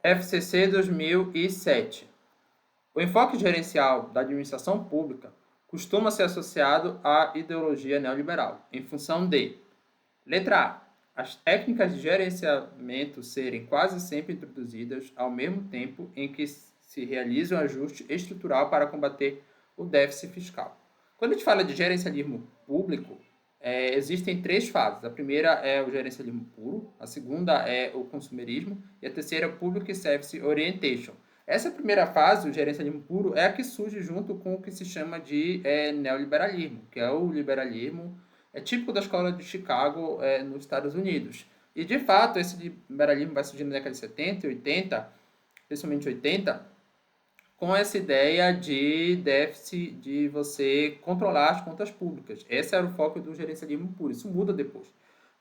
FCC 2007. O enfoque gerencial da administração pública costuma ser associado à ideologia neoliberal, em função de: letra A. As técnicas de gerenciamento serem quase sempre introduzidas ao mesmo tempo em que se realiza um ajuste estrutural para combater o déficit fiscal. Quando a gente fala de gerencialismo público, existem três fases. A primeira é o gerencialismo puro, a segunda é o consumerismo e a terceira é o Public Service Orientation. Essa primeira fase, o gerencialismo puro, é a que surge junto com o que se chama de neoliberalismo, que é o liberalismo típico da escola de Chicago, nos Estados Unidos. E, de fato, esse liberalismo vai surgir na década de 70 e 80, principalmente 80, com essa ideia de déficit, de você controlar as contas públicas. Esse era o foco do gerencialismo puro. Isso muda depois.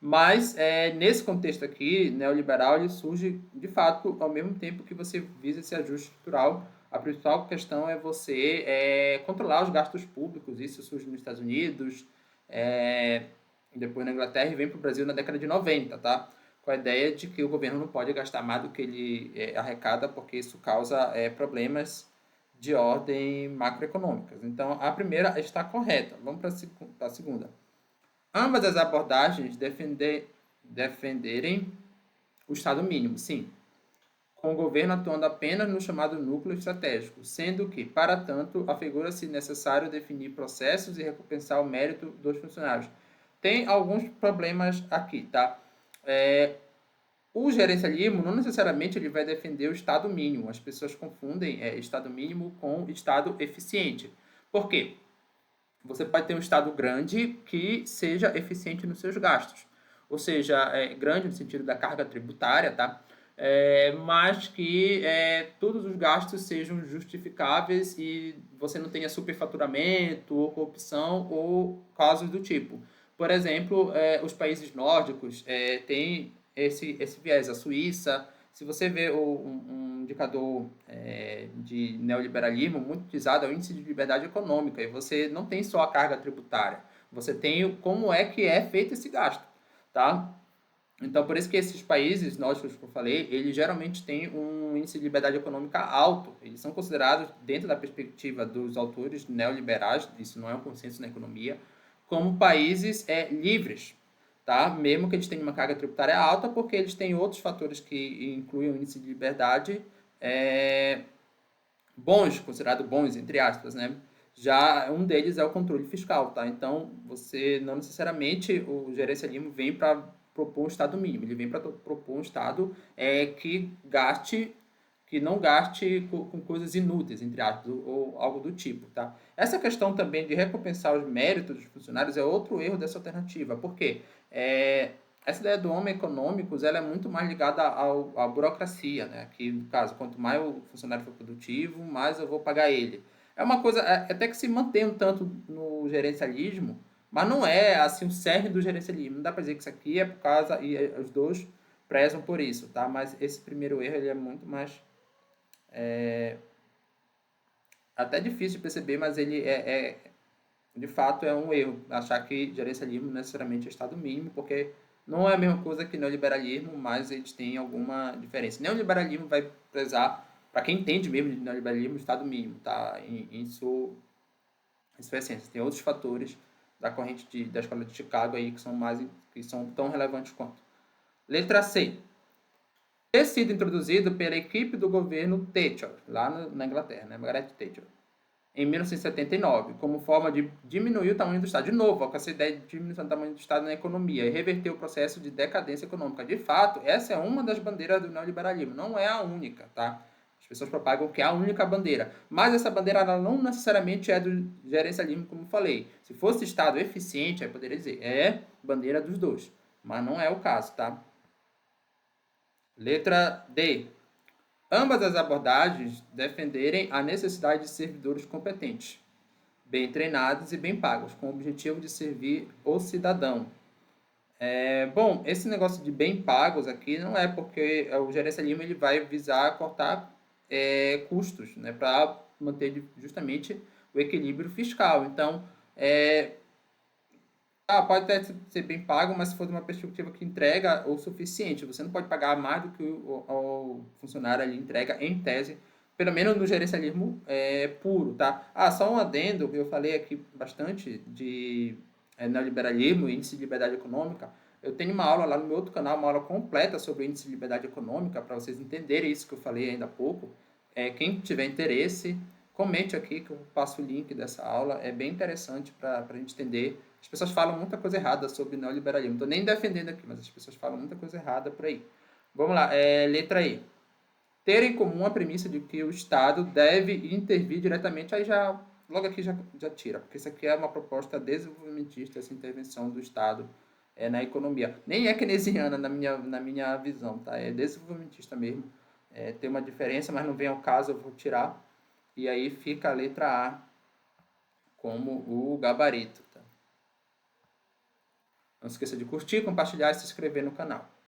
Mas, nesse contexto aqui, neoliberal, ele surge, de fato, ao mesmo tempo que você visa esse ajuste estrutural. A principal questão é você controlar os gastos públicos. Isso surge nos Estados Unidos, é, depois na Inglaterra e vem para o Brasil na década de 90, tá? Com a ideia de que o governo não pode gastar mais do que ele arrecada, porque isso causa problemas de ordem macroeconômicas. Então, a primeira está correta. Vamos para a segunda. Ambas as abordagens defenderem o Estado mínimo, sim, com o governo atuando apenas no chamado núcleo estratégico, sendo que, para tanto, afigura-se necessário definir processos e recompensar o mérito dos funcionários. Tem alguns problemas aqui, tá? O gerencialismo não necessariamente ele vai defender o Estado mínimo. As pessoas confundem Estado mínimo com Estado eficiente. Por quê? Você pode ter um Estado grande que seja eficiente nos seus gastos. Ou seja, grande no sentido da carga tributária, tá? Mas que todos os gastos sejam justificáveis e você não tenha superfaturamento ou corrupção ou casos do tipo. Por exemplo, os países nórdicos têm esse viés. A Suíça, se você vê um indicador de neoliberalismo muito utilizado, é o índice de liberdade econômica, e você não tem só a carga tributária, você tem como é que é feito esse gasto, tá? Então, por isso que esses países nórdicos que eu falei, eles geralmente têm um índice de liberdade econômica alto. Eles são considerados, dentro da perspectiva dos autores neoliberais, isso não é um consenso na economia, como países livres, tá? Mesmo que eles tenham uma carga tributária alta, porque eles têm outros fatores que incluem o índice de liberdade bons, considerados bons, entre aspas, né? Já um deles é o controle fiscal, tá? Então, você não necessariamente o gerencialismo vem para propor um Estado mínimo, ele vem para propor um Estado que não gaste com coisas inúteis, entre aspas, ou algo do tipo, tá? Essa questão também de recompensar os méritos dos funcionários é outro erro dessa alternativa, porque essa ideia do homem econômicos ela é muito mais ligada à burocracia, né? Que, no caso, quanto mais o funcionário for produtivo, mais eu vou pagar ele. É uma coisa até que se mantém um tanto no gerencialismo, mas não é assim o cerne do gerencialismo. Não dá para dizer que isso aqui é por causa, e os dois prezam por isso, tá? Mas esse primeiro erro ele é muito mais até difícil de perceber, mas ele de fato é um erro achar que gerencialismo necessariamente é Estado mínimo, porque não é a mesma coisa que neoliberalismo, mas eles têm alguma diferença. Neoliberalismo vai prezar, para quem entende mesmo de neoliberalismo, Estado mínimo, tá? Em sua essência. Tem outros fatores da corrente da escola de Chicago aí que são tão relevantes quanto. Letra C. Ter sido introduzido pela equipe do governo Thatcher, lá na Inglaterra, né? Margaret Thatcher, em 1979, como forma de diminuir o tamanho do Estado. De novo, com essa ideia de diminuição do tamanho do Estado na economia e reverter o processo de decadência econômica. De fato, essa é uma das bandeiras do neoliberalismo, não é a única, tá? As pessoas propagam que é a única bandeira, mas essa bandeira ela não necessariamente é do gerencialismo, como falei. Se fosse Estado eficiente, aí poderia dizer, é bandeira dos dois, mas não é o caso, tá? Letra D. Ambas as abordagens defenderem a necessidade de servidores competentes, bem treinados e bem pagos, com o objetivo de servir o cidadão. Bom, esse negócio de bem pagos aqui não é porque o gerencialismo ele vai visar cortar custos, né, para manter justamente o equilíbrio fiscal. Então, Pode até ser bem pago, mas se for de uma perspectiva que entrega o suficiente, você não pode pagar mais do que o funcionário ali entrega em tese, pelo menos no gerencialismo puro, tá? Só um adendo, eu falei aqui bastante de neoliberalismo e índice de liberdade econômica. Eu tenho uma aula lá no meu outro canal, uma aula completa sobre o índice de liberdade econômica, para vocês entenderem isso que eu falei ainda há pouco. Quem tiver interesse, comente aqui que eu passo o link dessa aula, é bem interessante para a gente entender. As pessoas falam muita coisa errada sobre neoliberalismo, não estou nem defendendo aqui, mas as pessoas falam muita coisa errada por aí. Vamos lá, letra E. Ter em comum a premissa de que o Estado deve intervir diretamente, aí já, logo aqui já tira, porque isso aqui é uma proposta desenvolvimentista, essa intervenção do Estado na economia. Nem é keynesiana na minha visão, tá? É desenvolvimentista mesmo. Tem uma diferença, mas não vem ao caso, eu vou tirar. E aí fica a letra A como o gabarito. Tá? Não esqueça de curtir, compartilhar e se inscrever no canal.